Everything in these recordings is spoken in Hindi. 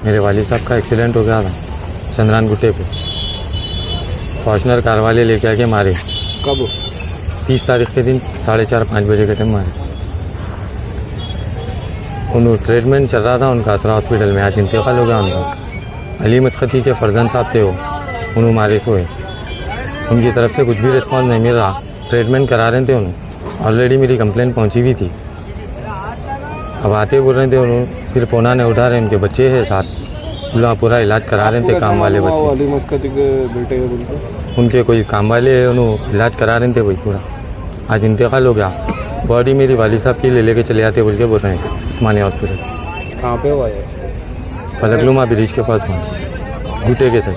मेरे वालिद साहब का एक्सीडेंट हो गया था चंद्रान गुट्टे पे। फॉर्चुनर कार वाले लेके आके मारे। कब? 30 तारीख के दिन 4:30-5 बजे के टाइम मारे। उन ट्रीटमेंट चल रहा था उनका असरा हॉस्पिटल में, आज इंतकाल हो गया उनका। अली मस्कती के फर्जंद साहब थे वो, उन्होंने मारे सोए। उनकी तरफ से कुछ भी रिस्पॉन्स नहीं मिल रहा। ट्रीटमेंट करा रहे थे उन्होंने, ऑलरेडी मेरी कंप्लेंट पहुंची हुई थी। अब आते बोल रहे थे उन्होंने, फिर फोना ने उठा रहे, उनके बच्चे हैं साथ, पूरा इलाज करा रहे थे काम वाले बच्चे। अली मस्कती के बेटे हैं उनके कोई काम वाले उन्होंने इलाज करा रहे थे वही पूरा। आज इंतकाल हो गया। बॉडी मेरी वाली साहब की लेके चले आते बोल के बोल रहे हैं उस्मानिया हॉस्पिटल। कहाँ पे हुआ है? फलकनुमा ब्रिज के पास वहाँ गुटे के साथ।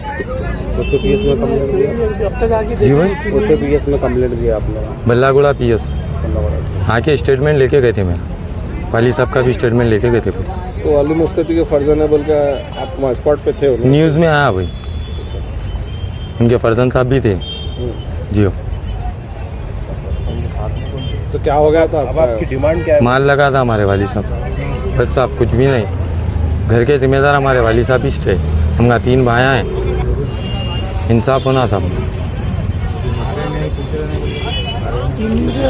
उससे पीएस में कंप्लेंट दिया? जी भाई, उससे पीएस में कंप्लेंट दिया आप लोग? बल्लागुड़ा पीएस आके स्टेटमेंट लेके गए थे। मेरा वाली साहब का भी स्टेटमेंट लेके गए थे पुलिस। तो अली मस्कती के फर्जंद है बोल के आप वहाँ स्पॉट पे थे? न्यूज़ में आया भाई, उनके फर्जंद साहब भी थे जी। तो क्या हो गया था? अब आपकी डिमांड क्या है? माल लगा था हमारे वाली साहब, बस साहब कुछ भी नहीं। घर के जिम्मेदार हमारे वाली साहब ही थे। हम 3 भाइयाँ हैं, इंसाफ होना सब।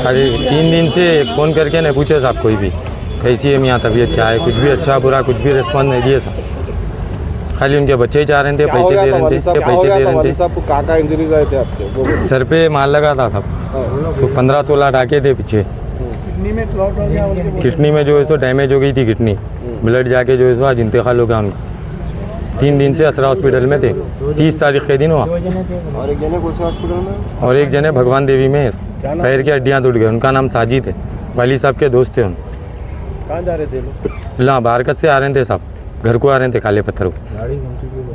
अरे 3 दिन से फ़ोन करके नहीं पूछे साहब कोई भी कैसी है मियाँ तबीयत क्या है, कुछ भी अच्छा बुरा कुछ भी रिस्पॉन्स नहीं दिए साहब। खाली उनके बच्चे ही चाह रहे थे, पैसे दे रहे थे, पैसे दे रहे थे। आपको कहाँ इंजरीज आए थे आपके? सर पे माल लगा था साहब, 15-16 टाके थे पीछे। किडनी में जो है सो डैमेज हो गई थी किडनी, ब्लड जाके जो है सो आज इंतकाल हो गया उनका। 3 दिन से असरा हॉस्पिटल में थे। 30 तारीख के दिन हुआ। और एक जने कौन से हॉस्पिटल में? और एक जने भगवान देवी में, पैर की हड्डियाँ टूट गए। उनका नाम साजिद है, वाली साहब के दोस्त थे। उन कहाँ जा रहे थे लोग? ला बारकत से आ रहे थे साहब, घर को आ रहे थे काले पत्थर को।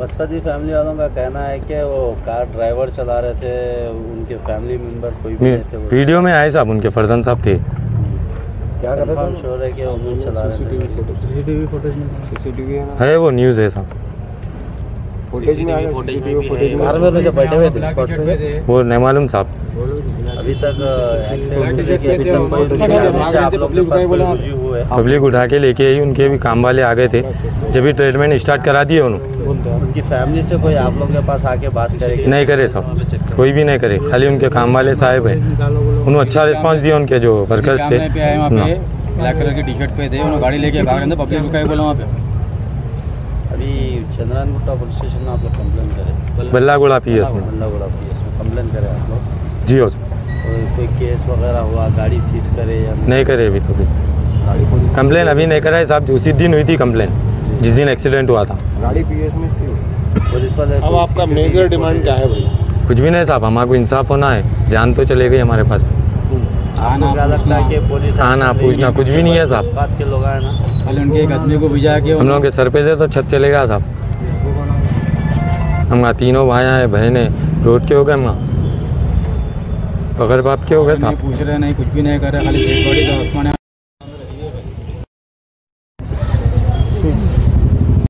मस्कती फैमिली वालों का कहना है कि वो कार ड्राइवर चला रहे थे, उनके फैमिली मेंबर कोई भी नहीं थे। वीडियो में आए साहब, उनके फर्जंद साहब थे। क्या कर रहे थे? श्योर है कि उन्होंने चला रहे थे। सीसीटीवी है वो न्यूज़ है साहब, फुटेज में आया। कार में तो जब बैठे हुए थे स्पॉट पे, वो नहीं मालूम साहब। अभी तक पब्लिक उठा के लेके आई, उनके भी काम वाले आ गए थे जब भी ट्रीटमेंट स्टार्ट करा दिए उन्होंने। उनकी फैमिली से कोई आप लोग के पास आके बात करे? नहीं करे साहब, कोई भी नहीं करे। खाली उनके काम वाले साहब है, उन्होंने अच्छा रिस्पॉन्स दिया। उनके जो वर्कर्स थे ब्लैक कलर की टी-शर्ट पे थे, उन्होंने गाड़ी लेके भाग रहे थे, पब्लिक रुका है बोला वहाँ पे। अभी चंद्रान गुट्टा पुलिस स्टेशन में आप लोग कंप्लेन करें? बल्लागुड़ा पीएस में। बल्लागुड़ा पीएस में कंप्लेन करें आप लोग? जी हो। कोई केस वगैरह हुआ, गाड़ी सीज करे या नहीं करे अभी तो। कंप्लेन अभी नहीं करा है साहब, उसी दिन हुई थी कंप्लेन जिस दिन एक्सीडेंट हुआ था। गाड़ी पीएस में थी पुलिस वाले। अब आपका मेजर डिमांड क्या है भाई? कुछ भी नहीं साहब, हमारे इंसाफ होना है। जान तो चले गई हमारे पास। आना पूछना कुछ भी नहीं है साहब। बात के लोग आए ना, खाली उनके एक आदमी को भिजा के हम लोगों के सर पे से तो छत चलेगा साहब। हम 3 भाइयाँ हैं, बहनें, रोड के हो गए, हम बगैर बाप के हो गए साहब। पूछ रहे नहीं, कुछ भी नहीं कर रहे, खाली डेड बॉडी का उस्मानिया